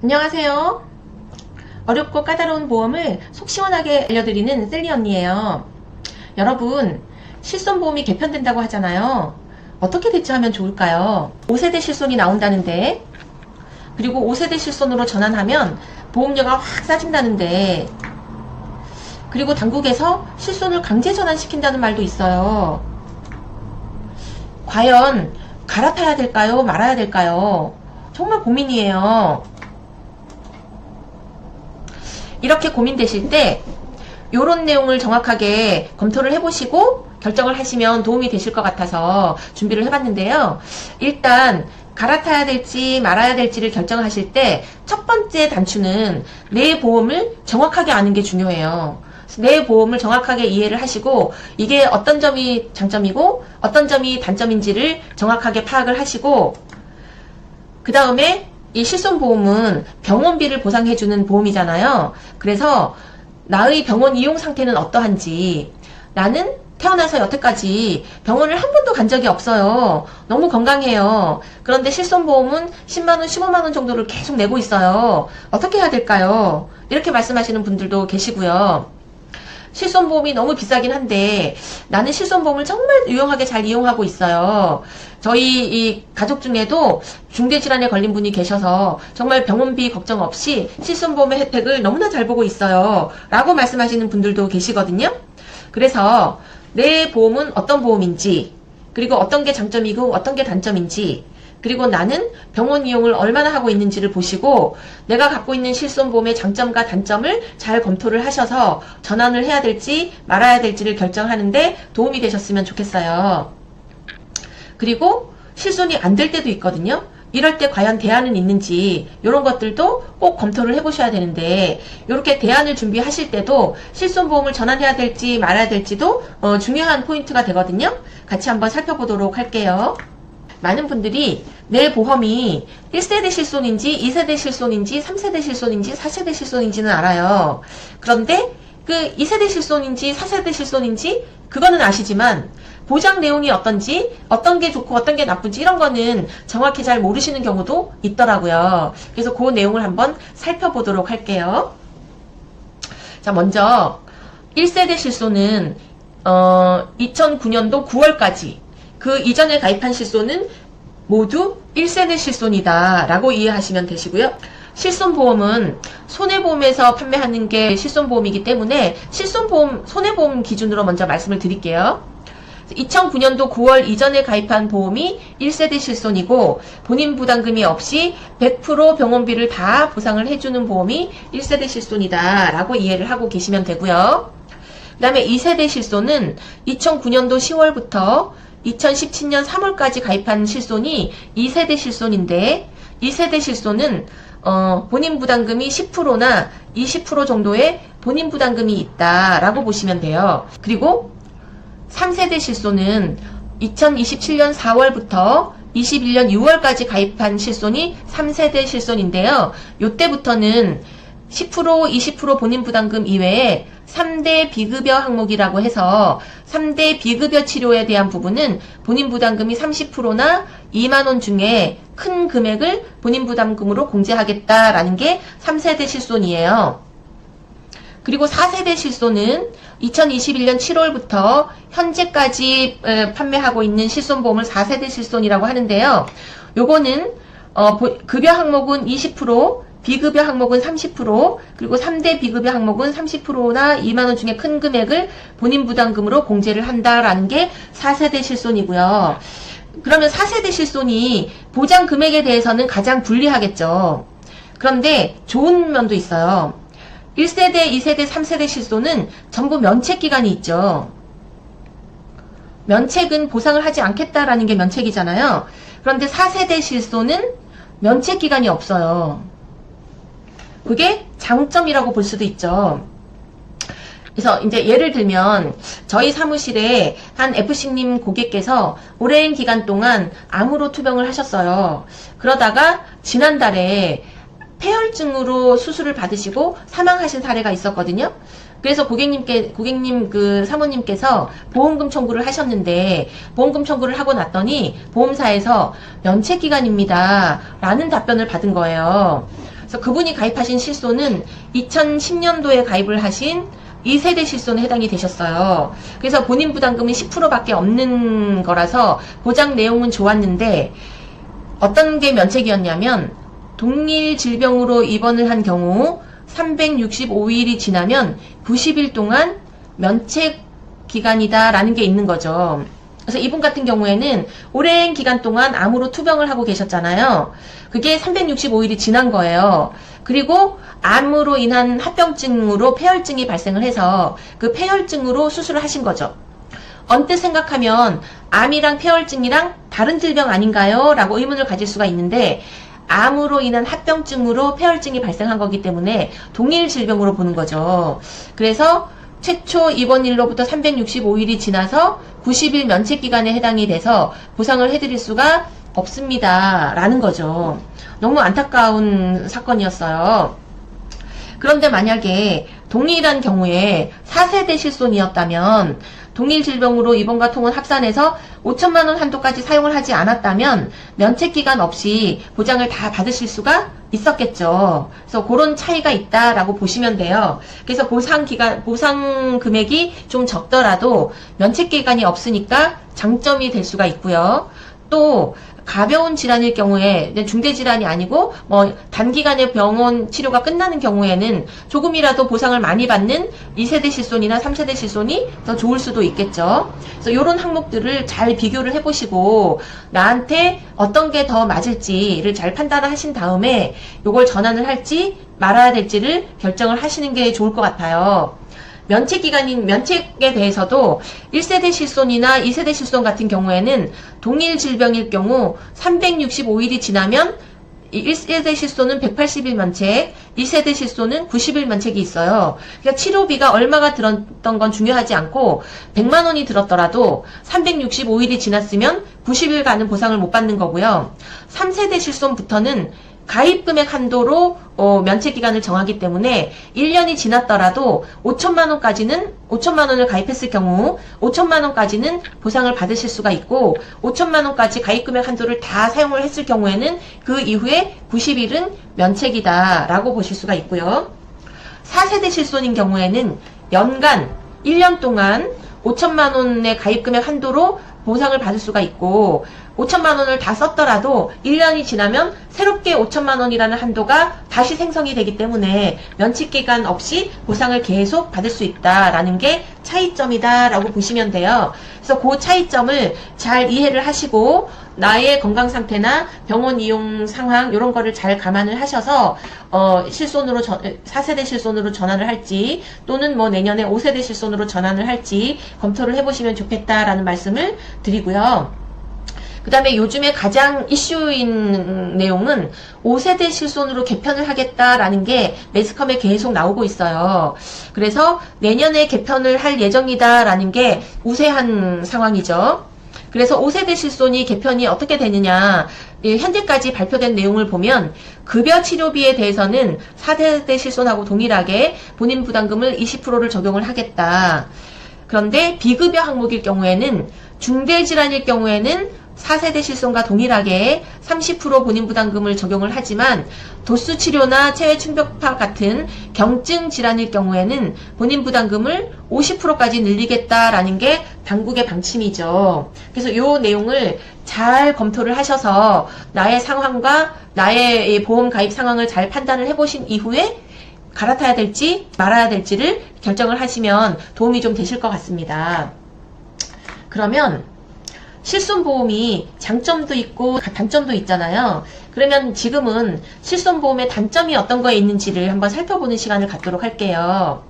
안녕하세요. 어렵고 까다로운 보험을 속 시원하게 알려드리는 셀리 언니예요. 여러분, 실손보험이 개편된다고 하잖아요. 어떻게 대처하면 좋을까요? 5세대 실손이 나온다는데, 그리고 5세대 실손으로 전환하면 보험료가 확 싸진다는데, 그리고 당국에서 실손을 강제 전환시킨다는 말도 있어요. 과연 갈아타야 될까요? 말아야 될까요? 정말 고민이에요. 이렇게 고민되실 때 요런 내용을 정확하게 검토를 해보시고 결정을 하시면 도움이 되실 것 같아서 준비를 해봤는데요. 일단 갈아타야 될지 말아야 될지를 결정하실 때 첫 번째 단추는 내 보험을 정확하게 아는 게 중요해요. 내 보험을 정확하게 이해를 하시고 이게 어떤 점이 장점이고 어떤 점이 단점인지를 정확하게 파악을 하시고, 그 다음에 이 실손보험은 병원비를 보상해주는 보험이잖아요. 그래서 나의 병원 이용 상태는 어떠한지, 나는 태어나서 여태까지 병원을 한 번도 간 적이 없어요. 너무 건강해요. 그런데 실손보험은 10만원, 15만원 정도를 계속 내고 있어요. 어떻게 해야 될까요? 이렇게 말씀하시는 분들도 계시고요. 실손보험이 너무 비싸긴 한데 나는 실손보험을 정말 유용하게 잘 이용하고 있어요. 저희 이 가족 중에도 중대질환에 걸린 분이 계셔서 정말 병원비 걱정 없이 실손보험의 혜택을 너무나 잘 보고 있어요. 라고 말씀하시는 분들도 계시거든요. 그래서 내 보험은 어떤 보험인지, 그리고 어떤 게 장점이고 어떤 게 단점인지, 그리고 나는 병원 이용을 얼마나 하고 있는지를 보시고 내가 갖고 있는 실손보험의 장점과 단점을 잘 검토를 하셔서 전환을 해야 될지 말아야 될지를 결정하는데 도움이 되셨으면 좋겠어요. 그리고 실손이 안 될 때도 있거든요. 이럴 때 과연 대안은 있는지 이런 것들도 꼭 검토를 해보셔야 되는데, 이렇게 대안을 준비하실 때도 실손보험을 전환해야 될지 말아야 될지도 중요한 포인트가 되거든요. 같이 한번 살펴보도록 할게요. 많은 분들이 내 보험이 1세대 실손인지 2세대 실손인지 3세대 실손인지 4세대 실손인지는 알아요. 그런데 그 2세대 실손인지 4세대 실손인지 그거는 아시지만 보장 내용이 어떤지, 어떤 게 좋고 어떤 게 나쁜지 이런 거는 정확히 잘 모르시는 경우도 있더라고요. 그래서 그 내용을 한번 살펴보도록 할게요. 자, 먼저 1세대 실손은 2009년도 9월까지 그 이전에 가입한 실손은 모두 1세대 실손이다 라고 이해하시면 되시고요. 실손보험은 손해보험에서 판매하는 게 실손보험이기 때문에 실손보험, 손해보험 기준으로 먼저 말씀을 드릴게요. 2009년도 9월 이전에 가입한 보험이 1세대 실손이고 본인 부담금이 없이 100% 병원비를 다 보상을 해주는 보험이 1세대 실손이다 라고 이해를 하고 계시면 되고요. 그 다음에 2세대 실손은 2009년도 10월부터 2017년 3월까지 가입한 실손이 2세대 실손인데, 2세대 실손은 본인 부담금이 10%나 20% 정도의 본인 부담금이 있다라고 보시면 돼요. 그리고 3세대 실손은 2027년 4월부터 21년 6월까지 가입한 실손이 3세대 실손인데요. 요때부터는 10%, 20% 본인 부담금 이외에 3대 비급여 항목이라고 해서 3대 비급여 치료에 대한 부분은 본인 부담금이 30%나 2만원 중에 큰 금액을 본인 부담금으로 공제하겠다라는 게 3세대 실손이에요. 그리고 4세대 실손은 2021년 7월부터 현재까지 판매하고 있는 실손보험을 4세대 실손이라고 하는데요. 요거는 급여 항목은 20%, 비급여 항목은 30%, 그리고 3대 비급여 항목은 30%나 2만원 중에 큰 금액을 본인 부담금으로 공제를 한다라는 게 4세대 실손이고요. 그러면 4세대 실손이 보장 금액에 대해서는 가장 불리하겠죠. 그런데 좋은 면도 있어요. 1세대, 2세대, 3세대 실손은 전부 면책 기간이 있죠. 면책은 보상을 하지 않겠다라는 게 면책이잖아요. 그런데 4세대 실손은 면책 기간이 없어요. 그게 장점이라고 볼 수도 있죠. 그래서 이제 예를 들면 저희 사무실에 한 FC님 고객께서 오랜 기간 동안 암으로 투병을 하셨어요. 그러다가 지난달에 폐혈증으로 수술을 받으시고 사망하신 사례가 있었거든요. 그래서 고객님 그 사모님께서 보험금 청구를 하셨는데, 보험금 청구를 하고 났더니 보험사에서 면책기간입니다 라는 답변을 받은 거예요. 그래서 그분이 가입하신 실손은 2010년도에 가입을 하신 2세대 실손에 해당이 되셨어요. 그래서 본인 부담금은 10%밖에 없는 거라서 보장 내용은 좋았는데 어떤 게 면책이었냐면 동일 질병으로 입원을 한 경우 365일이 지나면 90일 동안 면책 기간이다 라는 게 있는 거죠. 그래서 이분 같은 경우에는 오랜 기간 동안 암으로 투병을 하고 계셨잖아요. 그게 365일이 지난 거예요. 그리고 암으로 인한 합병증으로 폐혈증이 발생을 해서 그 폐혈증으로 수술을 하신 거죠. 언뜻 생각하면 암이랑 폐혈증이랑 다른 질병 아닌가요? 라고 의문을 가질 수가 있는데 암으로 인한 합병증으로 폐혈증이 발생한 거기 때문에 동일 질병으로 보는 거죠. 그래서 최초 입원일로부터 365일이 지나서 90일 면책기간에 해당이 돼서 보상을 해드릴 수가 없습니다. 라는 거죠. 너무 안타까운 사건이었어요. 그런데 만약에 동일한 경우에 4세대 실손이었다면 동일 질병으로 입원과 통원 합산해서 5천만 원 한도까지 사용을 하지 않았다면 면책기간 없이 보장을 다 받으실 수가 있었겠죠. 그래서 그런 차이가 있다라고 보시면 돼요. 그래서 보상 금액이 좀 적더라도 면책기간이 없으니까 장점이 될 수가 있고요. 또 가벼운 질환일 경우에 중대 질환이 아니고 뭐 단기간에 병원 치료가 끝나는 경우에는 조금이라도 보상을 많이 받는 2세대 실손이나 3세대 실손이 더 좋을 수도 있겠죠. 그래서 이런 항목들을 잘 비교를 해보시고 나한테 어떤 게 더 맞을지를 잘 판단을 하신 다음에 이걸 전환을 할지 말아야 될지를 결정을 하시는 게 좋을 것 같아요. 면책기간인 면책에 대해서도 1세대 실손이나 2세대 실손 같은 경우에는 동일 질병일 경우 365일이 지나면 1세대 실손은 180일 면책, 2세대 실손은 90일 면책이 있어요. 그러니까 치료비가 얼마가 들었던 건 중요하지 않고 100만 원이 들었더라도 365일이 지났으면 90일간은 보상을 못 받는 거고요. 3세대 실손부터는 가입금액 한도로 면책기간을 정하기 때문에 1년이 지났더라도 5천만 원을 가입했을 경우 5천만 원까지는 보상을 받으실 수가 있고 5천만 원까지 가입금액 한도를 다 사용을 했을 경우에는 그 이후에 90일은 면책이다 라고 보실 수가 있고요. 4세대 실손인 경우에는 연간 1년 동안 5천만 원의 가입금액 한도로 보상을 받을 수가 있고 5천만 원을 다 썼더라도 1년이 지나면 새롭게 5천만 원이라는 한도가 다시 생성이 되기 때문에 면책기간 없이 보상을 계속 받을 수 있다라는 게 차이점이다라고 보시면 돼요. 그래서 그 차이점을 잘 이해를 하시고 나의 건강 상태나 병원 이용 상황 이런 거를 잘 감안을 하셔서 실손으로 4세대 실손으로 전환을 할지 또는 뭐 내년에 5세대 실손으로 전환을 할지 검토를 해보시면 좋겠다라는 말씀을 드리고요. 그 다음에 요즘에 가장 이슈인 내용은 5세대 실손으로 개편을 하겠다라는 게 매스컴에 계속 나오고 있어요. 그래서 내년에 개편을 할 예정이다라는 게 우세한 상황이죠. 그래서 5세대 실손이 개편이 어떻게 되느냐, 현재까지 발표된 내용을 보면 급여 치료비에 대해서는 4세대 실손하고 동일하게 본인 부담금을 20%를 적용을 하겠다. 그런데 비급여 항목일 경우에는 중대질환일 경우에는 4세대 실손과 동일하게 30% 본인 부담금을 적용을 하지만 도수 치료나 체외 충격파 같은 경증 질환일 경우에는 본인 부담금을 50%까지 늘리겠다라는 게 당국의 방침이죠. 그래서 이 내용을 잘 검토를 하셔서 나의 상황과 나의 보험 가입 상황을 잘 판단을 해보신 이후에 갈아타야 될지 말아야 될지를 결정을 하시면 도움이 좀 되실 것 같습니다. 그러면 실손보험이 장점도 있고 단점도 있잖아요. 그러면 지금은 실손보험의 단점이 어떤 거에 있는지를 한번 살펴보는 시간을 갖도록 할게요.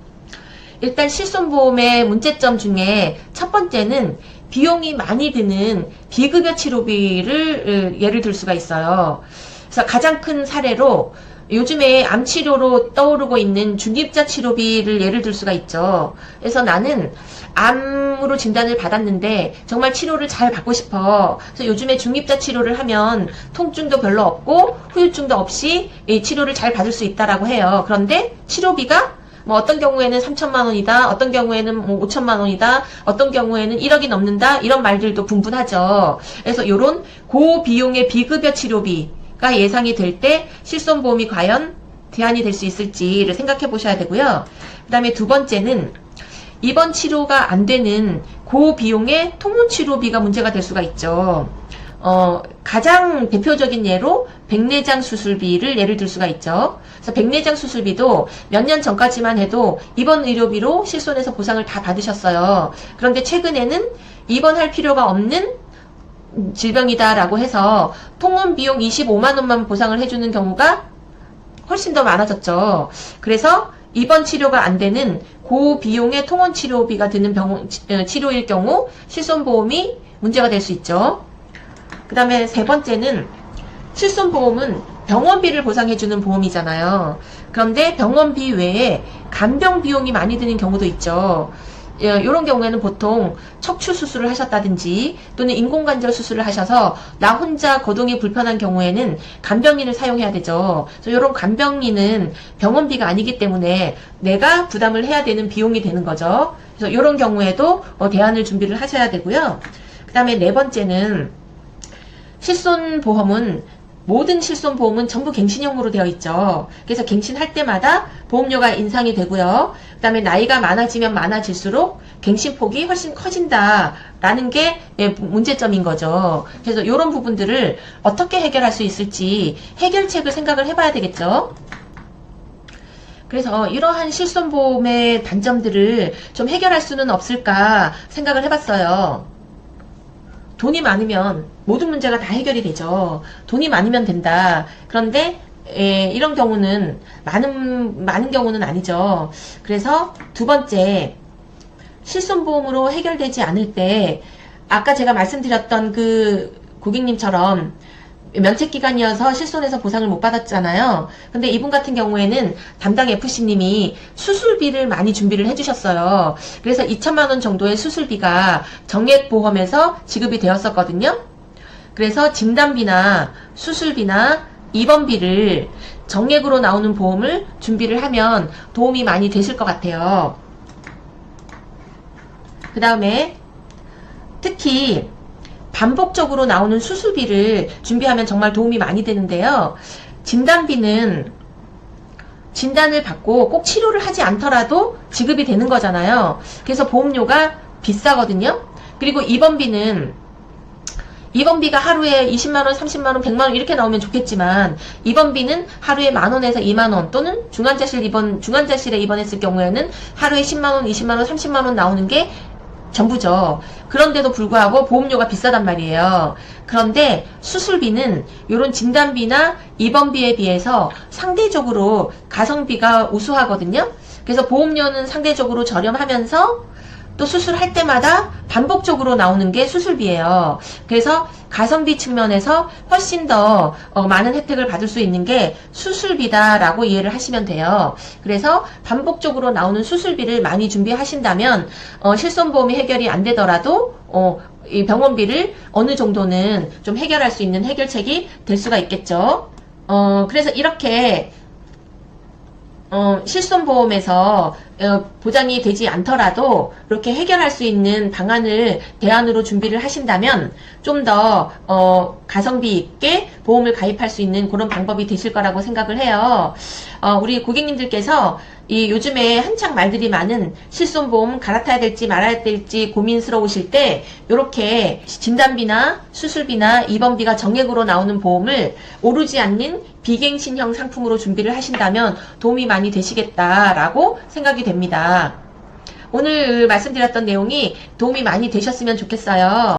일단 실손보험의 문제점 중에 첫 번째는 비용이 많이 드는 비급여 치료비를 예를 들 수가 있어요. 그래서 가장 큰 사례로 요즘에 암치료로 떠오르고 있는 중립자 치료비를 예를 들 수가 있죠. 그래서 나는 암으로 진단을 받았는데 정말 치료를 잘 받고 싶어. 그래서 요즘에 중립자 치료를 하면 통증도 별로 없고 후유증도 없이 치료를 잘 받을 수 있다라고 해요. 그런데 치료비가 뭐 어떤 경우에는 3천만 원이다, 어떤 경우에는 뭐 5천만 원이다, 어떤 경우에는 1억이 넘는다, 이런 말들도 분분하죠. 그래서 이런 고비용의 비급여 치료비가 예상이 될 때 실손보험이 과연 대안이 될 수 있을지를 생각해 보셔야 되고요. 그 다음에 두 번째는 입원 치료가 안 되는 고비용의 통원치료비가 문제가 될 수가 있죠. 가장 대표적인 예로 백내장 수술비를 예를 들 수가 있죠. 그래서 백내장 수술비도 몇 년 전까지만 해도 입원 의료비로 실손에서 보상을 다 받으셨어요. 그런데 최근에는 입원할 필요가 없는 질병이다라고 해서 통원 비용 25만원만 보상을 해주는 경우가 훨씬 더 많아졌죠. 그래서 입원 치료가 안 되는 고비용의 통원 치료비가 드는 치료일 경우 실손보험이 문제가 될 수 있죠. 그 다음에 세 번째는 실손보험은 병원비를 보상해주는 보험이잖아요. 그런데 병원비 외에 간병 비용이 많이 드는 경우도 있죠. 이런 경우에는 보통 척추 수술을 하셨다든지 또는 인공관절 수술을 하셔서 나 혼자 거동이 불편한 경우에는 간병인을 사용해야 되죠. 그래서 이런 간병인은 병원비가 아니기 때문에 내가 부담을 해야 되는 비용이 되는 거죠. 그래서 이런 경우에도 대안을 준비를 하셔야 되고요. 그 다음에 네 번째는 모든 실손보험은 전부 갱신형으로 되어 있죠. 그래서 갱신할 때마다 보험료가 인상이 되고요. 그 다음에 나이가 많아지면 많아질수록 갱신폭이 훨씬 커진다라는 게 문제점인 거죠. 그래서 이런 부분들을 어떻게 해결할 수 있을지 해결책을 생각을 해봐야 되겠죠. 그래서 이러한 실손보험의 단점들을 좀 해결할 수는 없을까 생각을 해봤어요. 돈이 많으면 모든 문제가 다 해결이 되죠. 돈이 많으면 된다. 그런데 이런 경우는 많은 경우는 아니죠. 그래서 두 번째, 실손보험으로 해결되지 않을 때 아까 제가 말씀드렸던 그 고객님처럼 면책기간이어서 실손해서 보상을 못 받았잖아요. 근데 이분 같은 경우에는 담당 FC님이 수술비를 많이 준비를 해주셨어요. 그래서 2천만원 정도의 수술비가 정액보험에서 지급이 되었었거든요. 그래서 진단비나 수술비나 입원비를 정액으로 나오는 보험을 준비를 하면 도움이 많이 되실 것 같아요. 그 다음에 특히 반복적으로 나오는 수술비를 준비하면 정말 도움이 많이 되는데요. 진단비는 진단을 받고 꼭 치료를 하지 않더라도 지급이 되는 거잖아요. 그래서 보험료가 비싸거든요. 그리고 입원비가 하루에 20만원, 30만원, 100만원 이렇게 나오면 좋겠지만 입원비는 하루에 만원에서 2만원 또는 중환자실에 입원했을 경우에는 하루에 10만원, 20만원, 30만원 나오는 게 전부죠. 그런데도 불구하고 보험료가 비싸단 말이에요. 그런데 수술비는 이런 진단비나 입원비에 비해서 상대적으로 가성비가 우수하거든요. 그래서 보험료는 상대적으로 저렴하면서 또 수술할 때마다 반복적으로 나오는 게 수술비예요. 그래서 가성비 측면에서 훨씬 더 많은 혜택을 받을 수 있는 게 수술비다라고 이해를 하시면 돼요. 그래서 반복적으로 나오는 수술비를 많이 준비하신다면 실손보험이 해결이 안 되더라도 이 병원비를 어느 정도는 좀 해결할 수 있는 해결책이 될 수가 있겠죠. 그래서 이렇게 실손보험에서 보장이 되지 않더라도 이렇게 해결할 수 있는 방안을 대안으로 준비를 하신다면 좀 더 가성비 있게 보험을 가입할 수 있는 그런 방법이 되실 거라고 생각을 해요. 우리 고객님들께서 이 요즘에 한창 말들이 많은 실손보험 갈아타야 될지 말아야 될지 고민스러우실 때 이렇게 진단비나 수술비나 입원비가 정액으로 나오는 보험을 오르지 않는 비갱신형 상품으로 준비를 하신다면 도움이 많이 되시겠다라고 생각이 됩니다. 오늘 말씀드렸던 내용이 도움이 많이 되셨으면 좋겠어요.